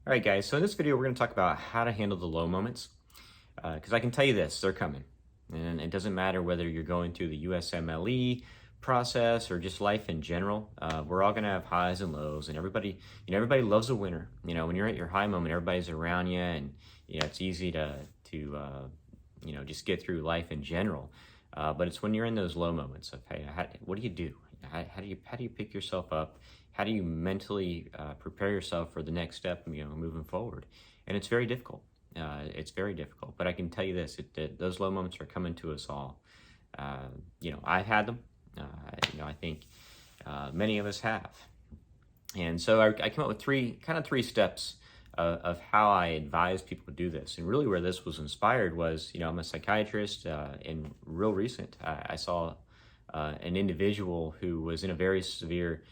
All right, guys, so in this video, we're going to talk about how to handle the low moments. Because I can tell you this, they're coming. And it doesn't matter whether you're going through the USMLE process or just life in general. We're all going to have highs and lows, and everybody loves a winner. When you're at your high moment, everybody's around you, and it's easy to just get through life in general. But it's when you're in those low moments of, hey, what do you do? How do you pick yourself up? How do you mentally prepare yourself for the next step, moving forward? And it's very difficult. It's very difficult. But I can tell you this: those low moments are coming to us all. I've had them. I think many of us have. And so I came up with three steps of how I advise people to do this. And really, where this was inspired was, I'm a psychiatrist, and real recent, I saw an individual who was in a very severe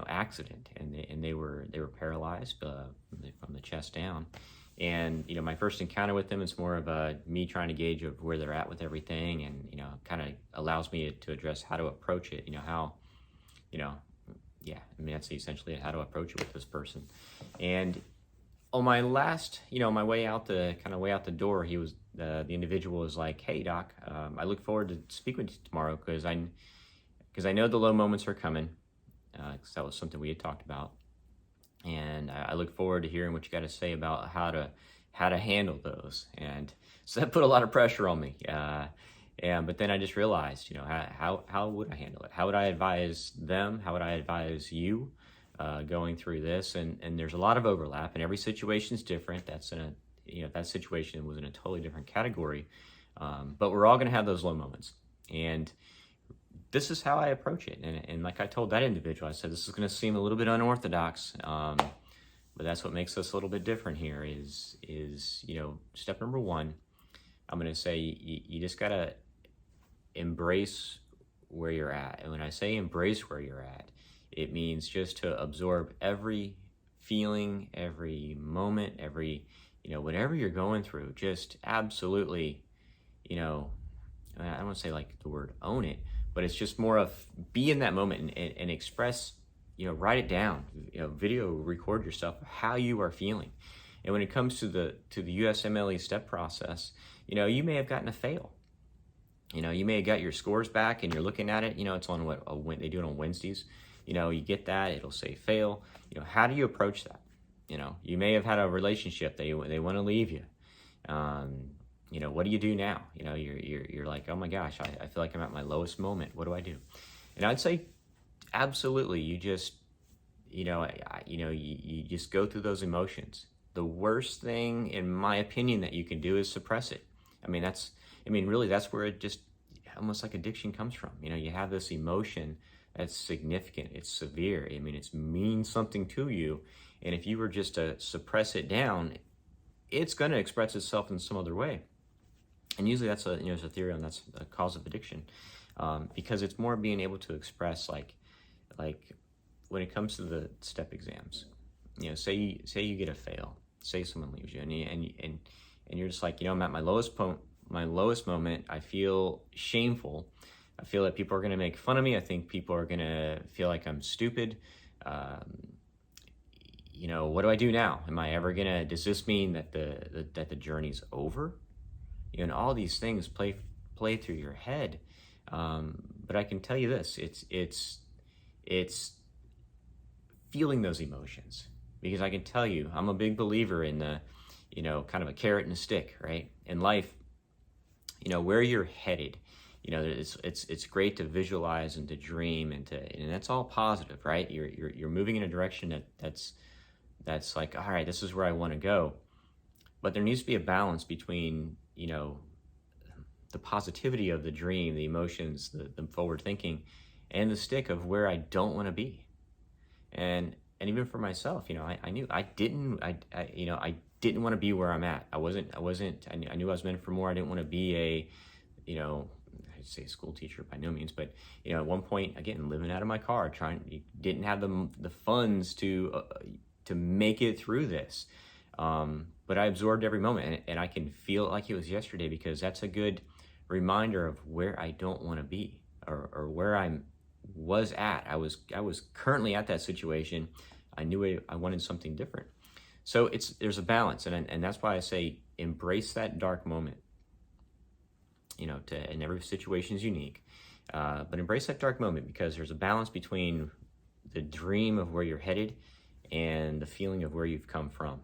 accident, and they were paralyzed from the chest down. And my first encounter with them is more of me trying to gauge of where they're at with everything, and kind of allows me to address how to approach it. That's essentially how to approach it with this person. And on my last, my way out the door, he was the individual was like, "Hey, doc, I look forward to speaking with you tomorrow because I know the low moments are coming, because that was something we had talked about, and I look forward to hearing what you got to say about how to handle those." And so that put a lot of pressure on me. But then I just realized, how would I handle it? How would I advise them? How would I advise you going through this? And there's a lot of overlap, and every situation is different. That situation was in a totally different category. But we're all going to have those low moments. And this is how I approach it. And like I told that individual, I said, this is going to seem a little bit unorthodox. But that's what makes us a little bit different here is step number one, I'm going to say you just got to embrace where you're at. And when I say embrace where you're at, it means just to absorb every feeling, every moment, whatever you're going through, just absolutely, I don't want to say like the word own it, but it's just more of be in that moment and express, write it down, video record yourself, how you are feeling. And when it comes to the USMLE step process, you may have gotten a fail. You may have got your scores back and you're looking at it, it's on they do it on Wednesdays. You get that, it'll say fail. How do you approach that? You may have had a relationship, they want to leave you. What do you do now? You're like, oh my gosh, I feel like I'm at my lowest moment. What do I do? And I'd say, absolutely, you just, you just go through those emotions. The worst thing, in my opinion, that you can do is suppress it. Really, that's where it just almost like addiction comes from. You have this emotion that's significant, it's severe. It means something to you. And if you were just to suppress it down, it's going to express itself in some other way. And usually that's there's a theory on that's a cause of addiction, because it's more being able to express like when it comes to the step exams. Say you get a fail, say someone leaves you, and you're just like, I'm at my lowest moment. I feel shameful. I feel that people are going to make fun of me. I think people are going to feel like I'm stupid. What do I do now? Am I ever going to, does this mean that the journey's over? And all these things play through your head. But I can tell you this, it's feeling those emotions, because I can tell you, I'm a big believer in the, kind of a carrot and a stick, right? In life, where you're headed, it's great to visualize and to dream and that's all positive, right? You're moving in a direction that's like, all right, this is where I want to go. But there needs to be a balance between, the positivity of the dream, the emotions, the forward thinking, and the stick of where I don't want to be. And even for myself, I knew I didn't want to be where I'm at. I knew I was meant for more. I didn't want to be I'd say a school teacher by no means, but at one point, again, living out of my car, didn't have the funds to make it through this. But I absorbed every moment, and I can feel it like it was yesterday, because that's a good reminder of where I don't want to be, or where I was at. I was currently at that situation. I knew I wanted something different. So there's a balance, and that's why I say embrace that dark moment. And every situation is unique, but embrace that dark moment, because there's a balance between the dream of where you're headed and the feeling of where you've come from.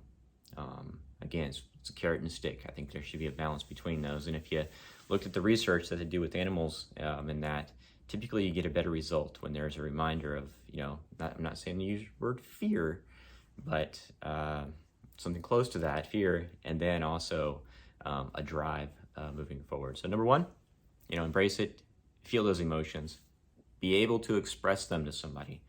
Again, it's a carrot and a stick. I think there should be a balance between those. And if you looked at the research that they do with animals, and that typically you get a better result when there's a reminder of, I'm not saying to use the word fear, but something close to that, fear, and then also a drive moving forward. So number one, embrace it, feel those emotions, be able to express them to somebody.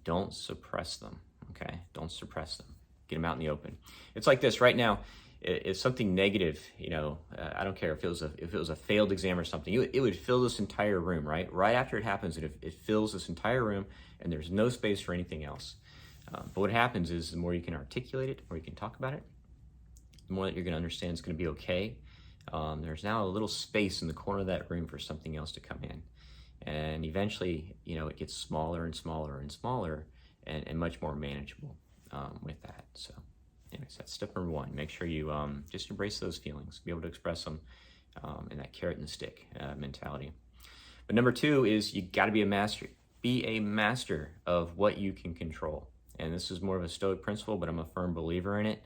Don't suppress them, okay? Don't suppress them. Get them out in the open. It's like this right now. If something negative, I don't care if it was a failed exam or something, it would fill this entire room, right? Right after it happens, it fills this entire room, and there's no space for anything else. But what happens is the more you can articulate it, the more you can talk about it, the more that you're going to understand it's going to be okay. There's now a little space in the corner of that room for something else to come in. And eventually, it gets smaller and smaller and smaller, and much more manageable with that. So anyways, that's step number one. Make sure you just embrace those feelings, be able to express them, in that carrot and the stick mentality. But number two is you got to be a master. Be a master of what you can control. And this is more of a Stoic principle, but I'm a firm believer in it.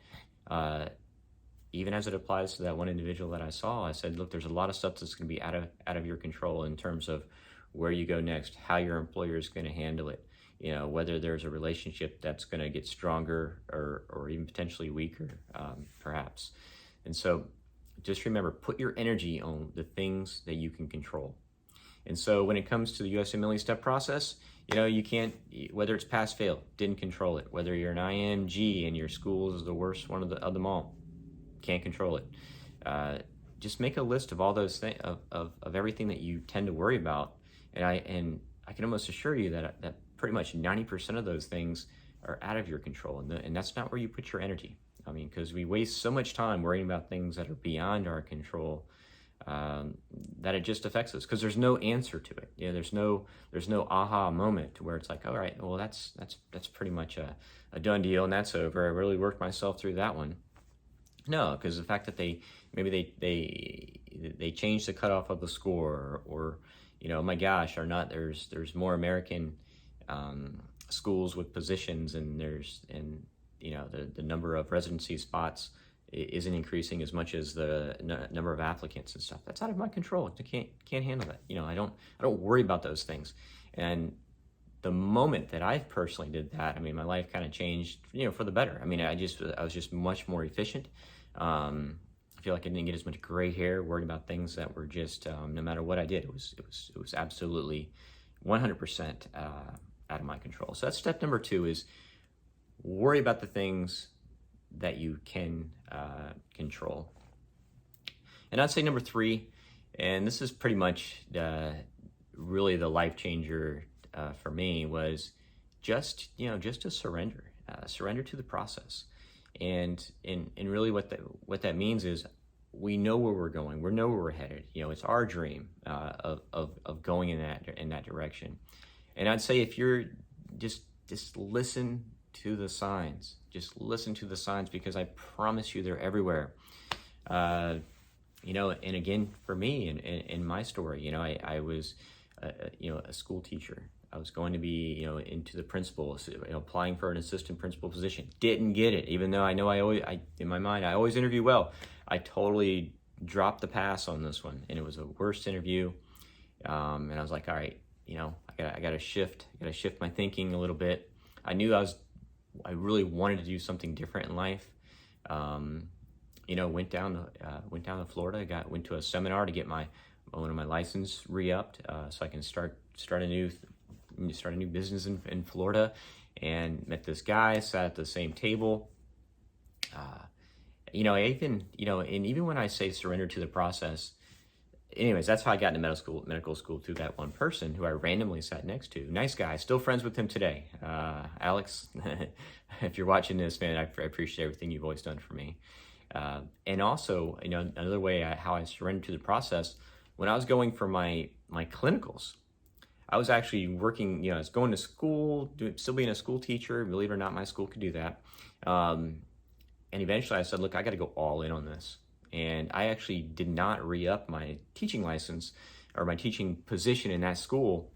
Even as it applies to that one individual that I saw, I said, look, there's a lot of stuff that's going to be out of your control in terms of where you go next, how your employer is going to handle it, whether there's a relationship that's going to get stronger or even potentially weaker, perhaps. And so just remember, put your energy on the things that you can control. And so when it comes to the USMLE step process, you can't, whether it's pass fail, didn't control it, whether you're an IMG and your school is the worst one of them all, can't control it. Just make a list of all those things, of everything that you tend to worry about. And I can almost assure you that pretty much 90% of those things are out of your control. And that's not where you put your energy. I mean, because we waste so much time worrying about things that are beyond our control, that it just affects us, because there's no answer to it. There's no aha moment where it's like, all right, well, that's pretty much a done deal, and that's over. I really worked myself through that one. No, because the fact that they changed the cutoff of the score, or oh my gosh, or not, there's more American schools with positions, and the number of residency spots isn't increasing as much as the number of applicants and stuff. That's out of my control. I can't handle that. I don't worry about those things. And the moment that I personally did that, my life kind of changed, for the better. I was just much more efficient. I feel like I didn't get as much gray hair worried about things that were just, no matter what I did, it was absolutely 100% out of my control. So that's step number two, is worry about the things that you can control. And I'd say number three, and this is pretty much really the life changer for me, was just to surrender to the process. And really what that means is we know where we're going, we know where we're headed. It's our dream of going in that direction. And I'd say if you're just listen to the signs. Just listen to the signs, because I promise you they're everywhere. And again, for me, in my story, I was, a school teacher. I was going to be, into the principal, applying for an assistant principal position. Didn't get it, even though I know in my mind, I always interview well. I totally dropped the pass on this one, and it was the worst interview. And I was like, all right, I got to shift my thinking a little bit. I knew I really wanted to do something different in life. Went down to Florida. Went to a seminar to get one of my license re-upped, so I can start a new business in Florida. And met this guy, sat at the same table. And even when I say surrender to the process, anyways, that's how I got into medical school through that one person who I randomly sat next to. Nice guy, still friends with him today. Alex, if you're watching this, man, I appreciate everything you've always done for me. And also, another way how I surrendered to the process, when I was going for my clinicals, I was actually working, I was going to school, still being a school teacher. Believe it or not, my school could do that. And eventually I said, look, I got to go all in on this. And I actually did not re-up my teaching license or my teaching position in that school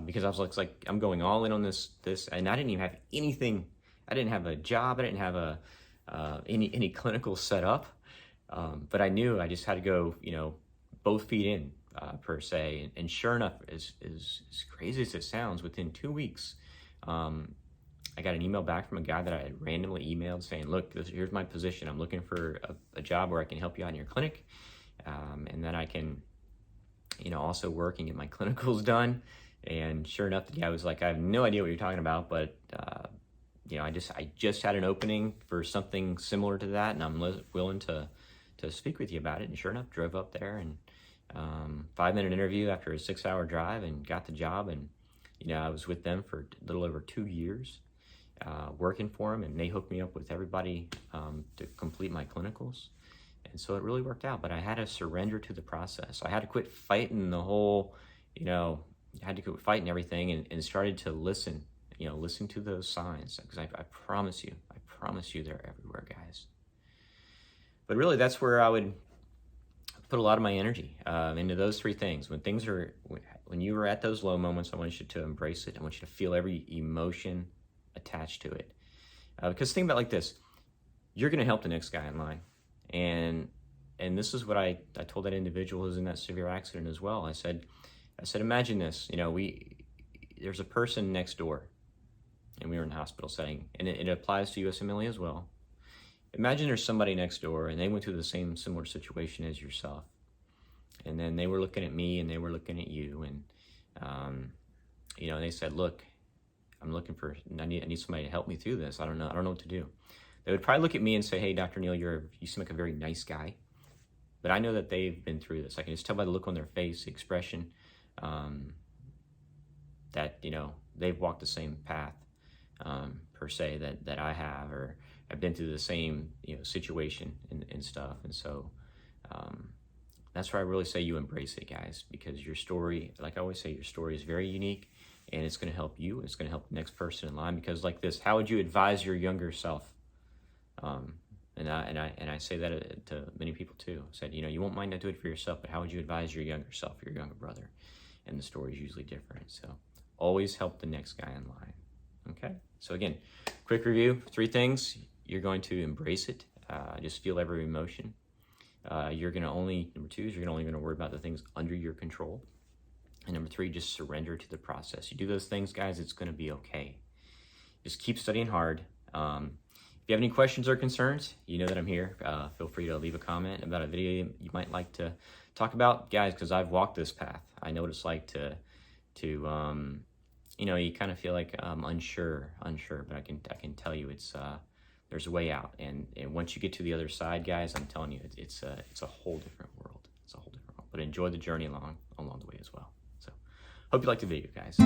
because I was like, I'm going all in on this, and I didn't even have anything. I didn't have a job. I didn't have any clinical setup. But I knew I just had to go, both feet in per se. And sure enough, as crazy as it sounds, within 2 weeks, I got an email back from a guy that I had randomly emailed saying, look, here's my position. I'm looking for a job where I can help you out in your clinic. And then I can, also work and get my clinicals done. And sure enough, the guy was like, I have no idea what you're talking about, but, I just had an opening for something similar to that, and I'm willing to speak with you about it. And sure enough, drove up there and 5-minute interview after a 6-hour drive and got the job. And, I was with them for a little over 2 years. Working for them, and they hooked me up with everybody to complete my clinicals, and so it really worked out. But I had to surrender to the process. I had to quit fighting the whole, had to quit fighting everything and started to listen, listen to those signs, because I promise you, they're everywhere, guys. But really, that's where I would put a lot of my energy into those 3 things. When you were at those low moments, I want you to embrace it. I want you to feel every emotion attached to it, because think about it like this: you're going to help the next guy in line, and this is what I told that individual who's in that severe accident as well. I said, imagine this: there's a person next door, and we were in a hospital setting, and it applies to USMLE as well. Imagine there's somebody next door, and they went through the same similar situation as yourself, and then they were looking at me, and they were looking at you, and they said, look, I need somebody to help me through this. I don't know what to do. They would probably look at me and say, hey, Dr. Neal, you seem like a very nice guy. But I know that they've been through this. I can just tell by the look on their face, the expression, that, they've walked the same path, per se, that I have, or I've been through the same, situation and stuff. And so that's where I really say you embrace it, guys, because your story, like I always say, your story is very unique. And it's going to help you. It's going to help the next person in line, because like this, how would you advise your younger self? And I say that to many people too. I said, you won't mind not doing it for yourself, but how would you advise your younger self, your younger brother? And the story is usually different. So always help the next guy in line. Okay. So again, quick review: 3 things. You're going to embrace it. Just feel every emotion. Number 2 is you're only going to worry about the things under your control. And number 3, just surrender to the process. You do those things, guys, it's going to be okay. Just keep studying hard. If you have any questions or concerns, you know that I'm here. Feel free to leave a comment about a video you might like to talk about, guys, because I've walked this path. I know what it's like to you kind of feel like unsure, but I can tell you there's a way out. And once you get to the other side, guys, I'm telling you, it's a whole different world. It's a whole different world. But enjoy the journey along the way as well. Hope you liked the video, guys.